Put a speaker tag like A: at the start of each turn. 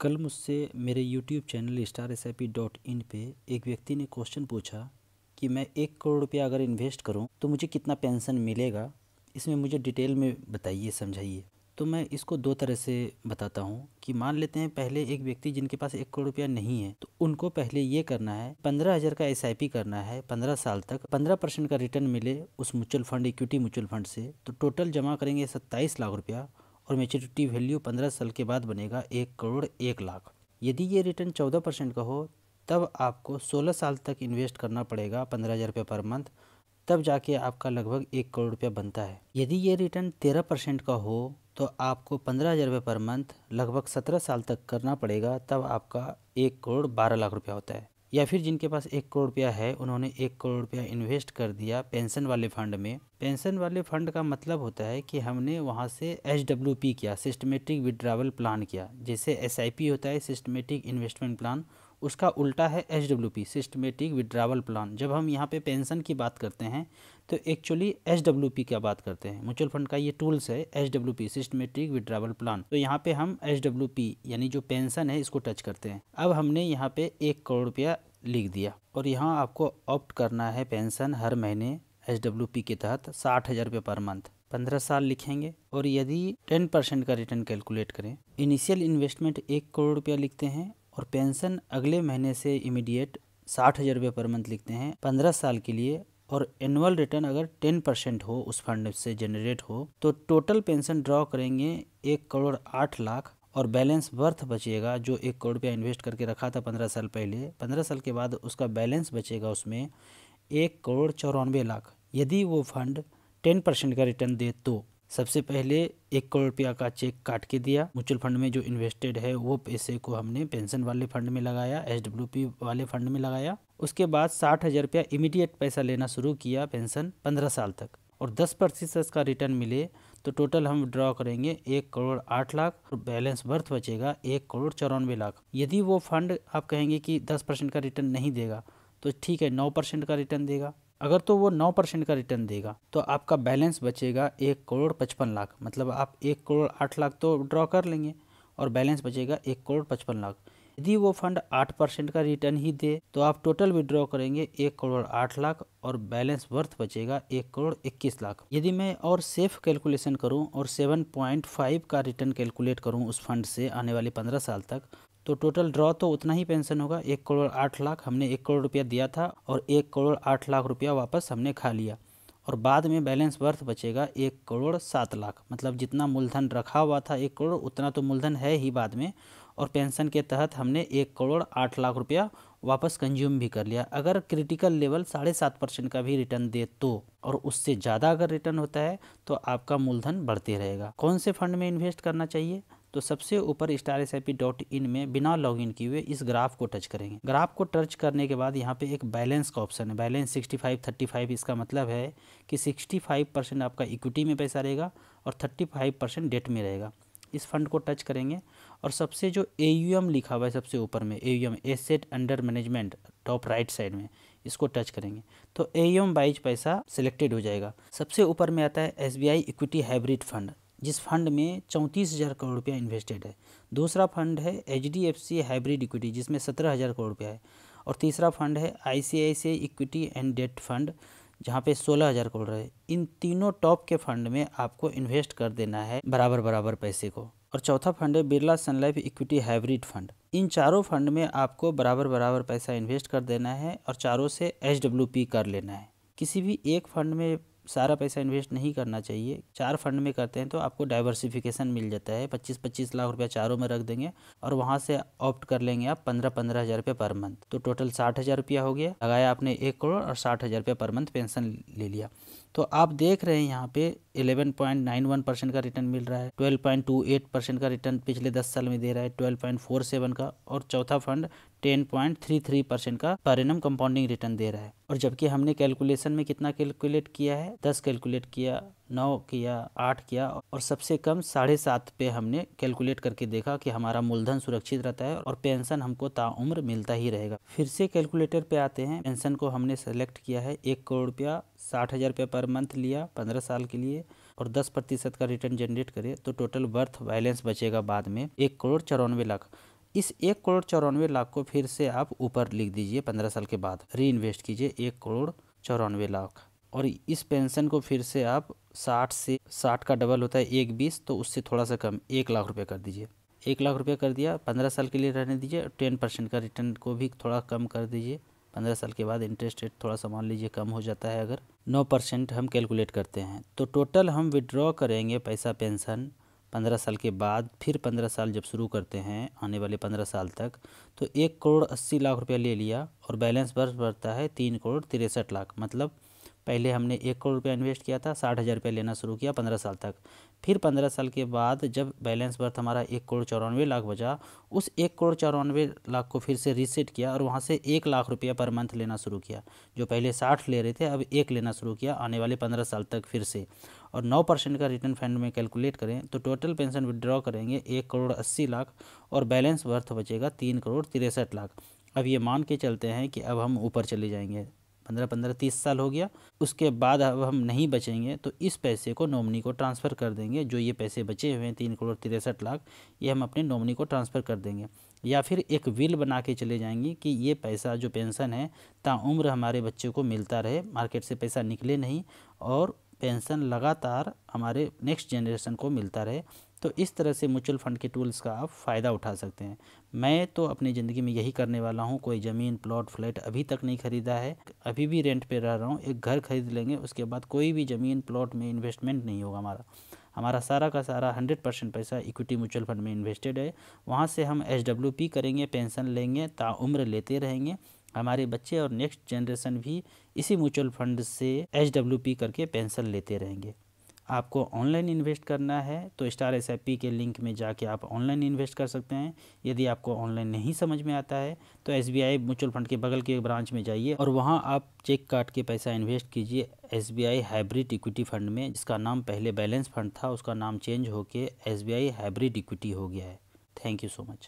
A: कल मुझसे मेरे YouTube चैनल StarSIP.in पे एक व्यक्ति ने क्वेश्चन पूछा कि मैं 1 करोड़ रुपया अगर इन्वेस्ट करूं तो मुझे कितना पेंशन मिलेगा। इसमें मुझे डिटेल में बताइए, समझाइए। तो मैं इसको दो तरह से बताता हूं कि मान लेते हैं पहले एक व्यक्ति जिनके पास 1 करोड़ रुपया नहीं है तो उनको पहले ये करना है, 15,000 का SIP करना है 15 साल तक, 15% का रिटर्न मिले उस mutual fund, equity mutual fund से। तो टोटल जमा करेंगे 27 लाख रुपया और मैच्योरिटी वैल्यू 15 साल के बाद बनेगा 1 करोड़ 1 लाख। यदि ये रिटर्न 14% का हो तब आपको 16 साल तक इन्वेस्ट करना पड़ेगा 15,000 रुपये पर मंथ, तब जाके आपका लगभग 1 करोड़ रुपया बनता है। यदि ये रिटर्न 13% का हो तो आपको 15,000 रुपये पर मंथ लगभग 17 साल तक करना पड़ेगा, तब आपका 1 करोड़ 12 लाख रुपया होता है। या फिर जिनके पास 1 करोड़ रुपया है, उन्होंने 1 करोड़ रुपया इन्वेस्ट कर दिया पेंशन वाले फंड में। पेंशन वाले फंड का मतलब होता है कि हमने वहाँ से SWP किया, सिस्टमेटिक विड्रावल प्लान किया। जैसे SIP होता है सिस्टमेटिक इन्वेस्टमेंट प्लान, उसका उल्टा है SWP, सिस्टमेटिक विड्रावल प्लान। जब हम यहाँ पे पेंशन की बात करते हैं तो एक्चुअली SWP की बात करते हैं। म्यूचुअल फंड का ये टूल्स है SWP, सिस्टमेटिक विड्रावल प्लान। तो यहाँ पे हम SWP यानी जो पेंशन है इसको टच करते हैं। अब हमने यहाँ पे 1 करोड़ रुपया लिख दिया और यहाँ आपको ऑप्ट करना है पेंशन हर महीने SWP के तहत 60,000 रुपये पर मंथ, 15 साल लिखेंगे। और यदि 10% का रिटर्न कैलकुलेट करें, इनिशियल इन्वेस्टमेंट 1 करोड़ रुपया लिखते हैं और पेंशन अगले महीने से इमीडिएट 60,000 रुपये पर मंथ लिखते हैं 15 साल के लिए। और एनुअल रिटर्न अगर 10% हो उस फंड से जनरेट हो तो टोटल पेंशन ड्रॉ करेंगे 1 करोड़ 8 लाख और बैलेंस वर्थ बचेगा जो 1 करोड़ रुपया इन्वेस्ट करके रखा था 15 साल पहले। 15 साल के बाद उसका बैलेंस बचेगा उसमें 1 करोड़ 94 लाख। यदि वो फंड 10% का रिटर्न दे तो सबसे पहले 1 करोड़ रुपया का चेक काट के दिया, म्यूचुअल फंड में जो इन्वेस्टेड है वो पैसे को हमने पेंशन वाले फंड में लगाया, SWP वाले फंड में लगाया। उसके बाद 60,000 रुपया इमीडिएट पैसा लेना शुरू किया पेंशन 15 साल तक, और 10% का रिटर्न मिले तो टोटल हम ड्रॉ करेंगे 1 करोड़ 8 लाख और बैलेंस वर्थ बचेगा 1 करोड़ 94 लाख। यदि वो फंड आप कहेंगे कि 10% का रिटर्न नहीं देगा तो ठीक है, 9% का रिटर्न देगा। अगर तो वो 9% का रिटर्न देगा तो आपका बैलेंस बचेगा 1 करोड़ 55 लाख। मतलब आप 1 करोड़ 8 लाख तो ड्रॉ कर लेंगे और बैलेंस बचेगा 1 करोड़ 55 लाख। यदि वो फंड 8% का रिटर्न ही दे तो आप टोटल विड्रॉ करेंगे 1 करोड़ 8 लाख और बैलेंस वर्थ बचेगा 1 करोड़ 21 लाख। यदि मैं और सेफ कैलकुलेशन करूं और 7.5 का रिटर्न कैलकुलेट करूं उस फंड से आने वाले 15 साल तक, तो टोटल ड्रॉ तो उतना ही पेंशन होगा 1 करोड़ 8 लाख। हमने 1 करोड़ रुपया दिया था और 1 करोड़ 8 लाख रुपया वापस हमने खा लिया और बाद में बैलेंस वर्थ बचेगा 1 करोड़ 7 लाख। मतलब जितना मूलधन रखा हुआ था 1 करोड़, उतना तो मूलधन है ही बाद में, और पेंशन के तहत हमने 1 करोड़ 8 लाख रुपया वापस कंज्यूम भी कर लिया। अगर क्रिटिकल लेवल 7.5% का भी रिटर्न दे तो, और उससे ज़्यादा अगर रिटर्न होता है तो आपका मूलधन बढ़ते रहेगा। कौन से फंड में इन्वेस्ट करना चाहिए? तो सबसे ऊपर StarSIP.in में बिना लॉगिन किए हुए इस ग्राफ को टच करेंगे। ग्राफ को टच करने के बाद यहाँ पे एक बैलेंस का ऑप्शन है, बैलेंस 65-35। इसका मतलब है कि 65% आपका इक्विटी में पैसा रहेगा और 35% डेट में रहेगा। इस फंड को टच करेंगे और सबसे जो AUM लिखा हुआ है सबसे ऊपर में, AUM asset under management, top right side में, इसको टच करेंगे तो AUM वाइज पैसा सिलेक्टेड हो जाएगा। सबसे ऊपर में आता है SBI इक्विटी हाइब्रिड फंड, जिस फंड में 34,000 करोड़ रुपया इन्वेस्टेड है। दूसरा फंड है HDFC हाइब्रिड इक्विटी जिसमें 17,000 करोड़ रुपया है। और तीसरा फंड है ICICI equity and debt fund जहाँ पे 16,000 करोड़ है। इन तीनों टॉप के फंड में आपको इन्वेस्ट कर देना है बराबर बराबर पैसे को। और चौथा फंड है बिरला सन लाइफ इक्विटी हाइब्रिड फंड। इन चारों फंड में आपको बराबर बराबर पैसा इन्वेस्ट कर देना है और चारों से SWP कर लेना है। किसी भी एक फंड में सारा पैसा इन्वेस्ट नहीं करना चाहिए। 4 फंड में करते हैं तो आपको डाइवर्सिफिकेशन मिल जाता है। 25-25 लाख रुपया चारों में रख देंगे और वहाँ से ऑप्ट कर लेंगे आप 15-15 हज़ार रुपये पर मंथ। तो टोटल 60,000 रुपया हो गया, लगाया आपने 1 करोड़ और 60,000 रुपये पर मंथ पेंशन ले लिया। तो आप देख रहे हैं यहाँ पे 11.91% का रिटर्न मिल रहा है, 12.28% का रिटर्न पिछले 10 साल में दे रहा है, 12.47 का, और चौथा फंड 10.33% का पर एनम कंपाउंडिंग रिटर्न दे रहा है। और जबकि हमने कैलकुलेशन में कितना कैलकुलेट किया है, 10 कैलकुलेट किया, 9 किया, 8 किया और सबसे कम 7.5 पे हमने कैलकुलेट करके देखा कि हमारा मूलधन सुरक्षित रहता है और पेंशन हमको ताउम्र मिलता ही रहेगा। फिर से कैलकुलेटर पे आते हैं। पेंशन को हमने सेलेक्ट किया है 1 करोड़ रुपया, 60,000 रुपये पर मंथ लिया 15 साल के लिए और 10% का रिटर्न जनरेट करे तो टोटल वर्थ बैलेंस बचेगा बाद में 1 करोड़ 94 लाख। इस 1,94,00,000 को फिर से आप ऊपर लिख दीजिए, 15 साल के बाद री इन्वेस्ट कीजिए 1,94,00,000। और इस पेंशन को फिर से आप 60 का डबल होता है 1,20, तो उससे थोड़ा सा कम 1,00,000 रुपये कर दीजिए। 1,00,000 रुपये कर दिया, 15 साल के लिए रहने दीजिए। 10% का रिटर्न को भी थोड़ा कम कर दीजिए। 15 साल के बाद इंटरेस्ट रेट थोड़ा सा मान लीजिए कम हो जाता है, अगर 9% हम कैलकुलेट करते हैं तो टोटल हम विड्रॉ करेंगे पैसा पेंशन 15 साल के बाद। फिर 15 साल जब शुरू करते हैं आने वाले 15 साल तक, तो 1,80,00,000 रुपया ले लिया और बैलेंस बढ़ता है 3,63,00,000। मतलब पहले हमने 1,00,00,000 रुपया इन्वेस्ट किया था, 60,000 रुपया लेना शुरू किया 15 साल तक। फिर 15 साल के बाद जब बैलेंस बर्थ हमारा 1,94,00,000 बचा, उस 1,94,00,000 को फिर से रीसेट किया और वहाँ से 1,00,000 रुपया पर मंथ लेना शुरू किया। जो पहले 60 ले रहे थे, अब 1 लेना शुरू किया आने वाले 15 साल तक फिर से। और 9% का रिटर्न फंड में कैलकुलेट करें तो टोटल पेंशन विड्रॉ करेंगे 1,80,00,000 और बैलेंस बर्थ बचेगा 3,63,00,000। अब ये मान के चलते हैं कि अब हम ऊपर चले जाएंगे, 15-15 30 साल हो गया, उसके बाद अब हम नहीं बचेंगे, तो इस पैसे को नॉमिनी को ट्रांसफ़र कर देंगे। जो ये पैसे बचे हुए हैं 3,63,00,000, ये हम अपने नॉमिनी को ट्रांसफ़र कर देंगे। या फिर एक विल बना के चले जाएंगे कि ये पैसा जो पेंशन है ताउम्र हमारे बच्चे को मिलता रहे, मार्केट से पैसा निकले नहीं और पेंशन लगातार हमारे नेक्स्ट जनरेशन को मिलता रहे। तो इस तरह से म्यूचुअल फंड के टूल्स का आप फ़ायदा उठा सकते हैं। मैं तो अपनी ज़िंदगी में यही करने वाला हूँ। कोई ज़मीन प्लॉट फ्लैट अभी तक नहीं ख़रीदा है, अभी भी रेंट पे रह रहा हूँ। एक घर खरीद लेंगे, उसके बाद कोई भी ज़मीन प्लॉट में इन्वेस्टमेंट नहीं होगा। हमारा सारा का सारा 100% पैसा इक्विटी म्यूचुअल फंड में इन्वेस्टेड है। वहाँ से हम SWP करेंगे, पेंशन लेंगे, ताउम्र लेते रहेंगे। हमारे बच्चे और नेक्स्ट जनरेशन भी इसी म्यूचुअल फंड से SWP करके पेंशन लेते रहेंगे। आपको ऑनलाइन इन्वेस्ट करना है तो स्टार SIP के लिंक में जाके आप ऑनलाइन इन्वेस्ट कर सकते हैं। यदि आपको ऑनलाइन नहीं समझ में आता है तो SBI म्यूचुअल फंड के बगल के ब्रांच में जाइए और वहां आप चेक काट के पैसा इन्वेस्ट कीजिए SBI हाइब्रिड इक्विटी फंड में, जिसका नाम पहले बैलेंस फंड था, उसका नाम चेंज होके SBI हाइब्रिड इक्विटी हो गया है। Thank you so much.